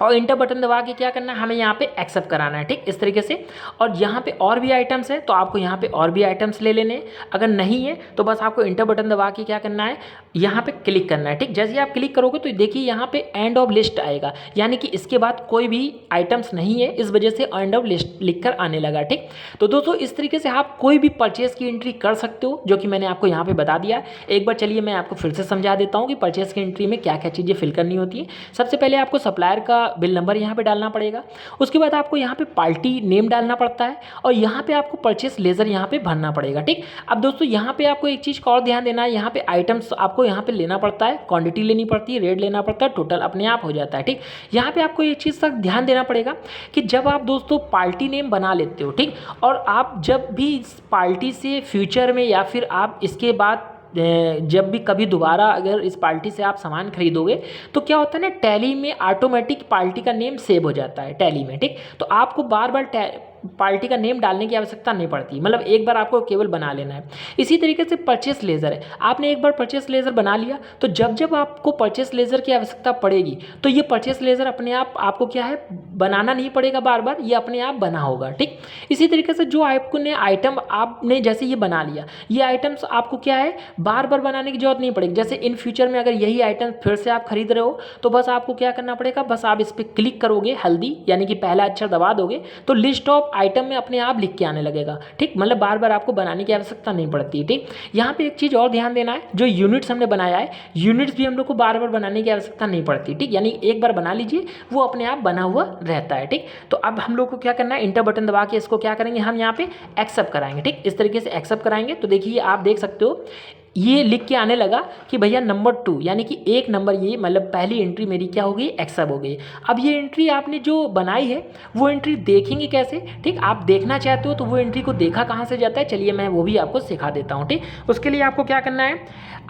और इंटर बटन दबा के क्या करना है, हमें यहाँ पे एक्सेप्ट कराना है, ठीक, इस तरीके से। और यहाँ पे और भी आइटम्स है तो आपको यहाँ पे और भी आइटम्स ले लेने हैं, अगर नहीं है तो बस आपको इंटर बटन दबा के क्या करना है, यहाँ पे क्लिक करना है, ठीक। जैसे ही आप क्लिक करोगे तो देखिए यहाँ पे एंड ऑफ लिस्ट आएगा, यानी कि इसके बाद कोई भी आइटम्स नहीं है, इस वजह से एंड ऑफ लिस्ट लिख कर आने लगा, ठीक। तो दोस्तों इस तरीके से आप कोई भी परचेज की एंट्री कर सकते हो, जो कि मैंने आपको यहाँ पे बता दिया। एक बार चलिए मैं आपको फिर से समझा देता हूँ कि परचेज की एंट्री में क्या क्या चीज़ें फिल करनी होती है। सबसे पहले आपको सप्लायर का बिल नंबर यहाँ पे डालना पड़ेगा। उसके बाद आपको यहाँ पे पार्टी नेम डालना पड़ता है और यहाँ पे आपको परचेस लेजर यहाँ पे भरना पड़ेगा, ठीक। अब दोस्तों यहाँ पे आपको एक चीज़ का और ध्यान देना है, यहाँ पे आइटम्स आपको यहाँ पे लेना पड़ता है, क्वांटिटी लेनी पड़ती है, रेट लेना पड़ता है, टोटल अपने आप हो जाता है, ठीक। यहाँ पे आपको एक चीज़ तक ध्यान देना पड़ेगा कि जब आप दोस्तों पार्टी नेम बना लेते हो, ठीक, और आप जब भी इस पार्टी से फ्यूचर में या फिर आप इसके बाद जब भी कभी दोबारा अगर इस पार्टी से आप सामान खरीदोगे तो क्या होता है ना, टैली में ऑटोमेटिक पार्टी का नेम सेव हो जाता है टैली में, ठीक। तो आपको बार बार पार्टी का नेम डालने की आवश्यकता नहीं पड़ती, मतलब एक बार आपको केवल बना लेना है। इसी तरीके से परचेस लेज़र है, आपने एक बार परचेस लेज़र बना लिया तो जब जब आपको परचेस लेज़र की आवश्यकता पड़ेगी तो ये परचेस लेज़र अपने आप आपको क्या है, बनाना नहीं पड़ेगा बार बार, ये अपने आप बना होगा, ठीक। इसी तरीके से जो आपने आइटम आपने जैसे ये बना लिया, ये आइटम्स आपको क्या है बार बार बनाने की जरूरत नहीं पड़ेगी। जैसे इन फ्यूचर में अगर यही आइटम फिर से आप खरीद रहे हो तो बस आपको क्या करना पड़ेगा, बस आप इस पर क्लिक करोगे, हल्दी यानी कि पहला अक्षर दबा दोगे तो लिस्ट ऑफ आइटम में अपने आप लिख के आने लगेगा, ठीक। मतलब बार बार आपको बनाने की आवश्यकता नहीं पड़ती, ठीक। यहाँ पे एक चीज़ और ध्यान देना है, जो यूनिट्स हमने बनाया है, यूनिट्स भी हम लोग को बार बार बनाने की आवश्यकता नहीं पड़ती, ठीक। यानी एक बार बना लीजिए वो अपने आप बना हुआ रहता है, ठीक। तो अब हम लोग को क्या करना है, इंटर बटन दबा के इसको क्या करेंगे, हम यहाँ पे एक्सेप्ट कराएंगे, ठीक। इस तरीके से एक्सेप्ट कराएंगे तो देखिए आप देख सकते हो ये लिख के आने लगा कि भैया नंबर 2 यानी कि एक नंबर, ये मतलब पहली एंट्री मेरी क्या हो गई, एक्सेप्ट हो गई। अब ये एंट्री आपने जो बनाई है वो एंट्री देखेंगे कैसे, ठीक, आप देखना चाहते हो तो वो एंट्री को देखा कहाँ से जाता है, चलिए मैं वो भी आपको सिखा देता हूँ। ठीक, उसके लिए आपको क्या करना है,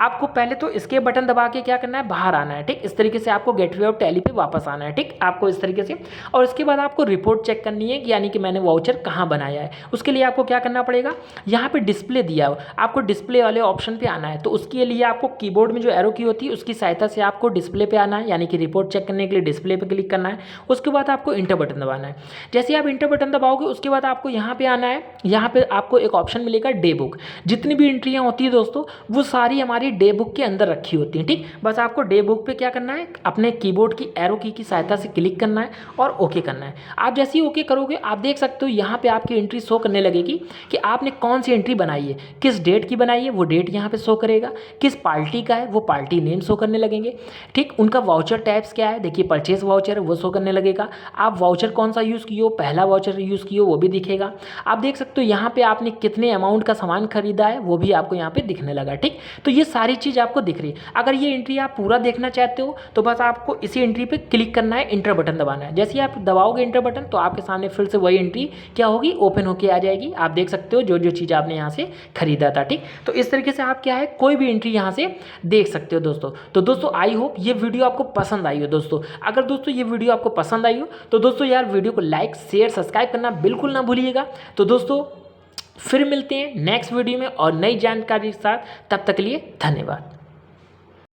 आपको पहले तो इसके बटन दबा के क्या करना है, बाहर आना है। ठीक, इस तरीके से आपको गेटवे ऑफ टैली पे वापस आना है। ठीक, आपको इस तरीके से, और इसके बाद आपको रिपोर्ट चेक करनी है कि यानी कि मैंने वाउचर कहाँ बनाया है। उसके लिए आपको क्या करना पड़ेगा, यहाँ पे डिस्प्ले दिया हो, आपको डिस्प्ले वाले ऑप्शन पे आना है। तो उसके लिए आपको कीबोर्ड में जो एरो की होती है उसकी सहायता से आपको डिस्प्ले पे आना है, यानी कि रिपोर्ट चेक करने के लिए डिस्प्ले पे क्लिक करना है। उसके बाद आपको इंटर बटन दबाना है। जैसे आप इंटर बटन दबाओगे उसके बाद आपको यहाँ पे आना है। यहाँ पे आपको एक ऑप्शन मिलेगा डे बुक। जितनी भी एंट्रियाँ होती है दोस्तों वो सारी हमारी डे बुक के अंदर रखी होती हैं। ठीक, बस आपको डे बुक पे क्या करना है, अपने कीबोर्ड की एरो की सहायता से क्लिक करना है और ओके करना है। आप जैसे ही ओके करोगे आप देख सकते हो यहाँ पे आपकी एंट्री शो करने लगेगी कि आपने कौन सी एंट्री बनाई है, किस डेट की बनाई है वो डेट यहाँ पे शो करेगा, किस पार्टी का है वो पार्टी नेम शो करने लगेंगे। ठीक, उनका वाउचर टाइप्स क्या है, देखिए परचेज वाउचर है वो शो करने लगेगा। आप वाउचर कौन सा यूज़ किए हो, पहला वाउचर यूज़ किए हो वो भी दिखेगा। आप देख सकते हो यहाँ पे आपने कितने अमाउंट का सामान खरीदा है वो भी आपको यहाँ पे दिखने लगा। ठीक, तो ये सारी चीज़ आपको दिख रही है। अगर ये एंट्री आप पूरा देखना चाहते हो तो बस आपको इसी एंट्री पे क्लिक करना है, इंटर बटन दबाना है। जैसे ही आप दबाओगे इंटर बटन तो आपके सामने फिर से वही एंट्री क्या होगी, ओपन होके आ जाएगी। आप देख सकते हो जो जो चीज़ आपने यहाँ से खरीदा था। ठीक, तो इस तरीके से आप क्या है कोई भी एंट्री यहाँ से देख सकते हो दोस्तों। तो दोस्तों आई होप ये वीडियो आपको पसंद आई हो दोस्तों। अगर दोस्तों ये वीडियो आपको पसंद आई हो तो दोस्तों यार वीडियो को लाइक शेयर सब्सक्राइब करना बिल्कुल ना भूलिएगा। तो दोस्तों फिर मिलते हैं नेक्स्ट वीडियो में और नई जानकारी के साथ, तब तक के लिए धन्यवाद।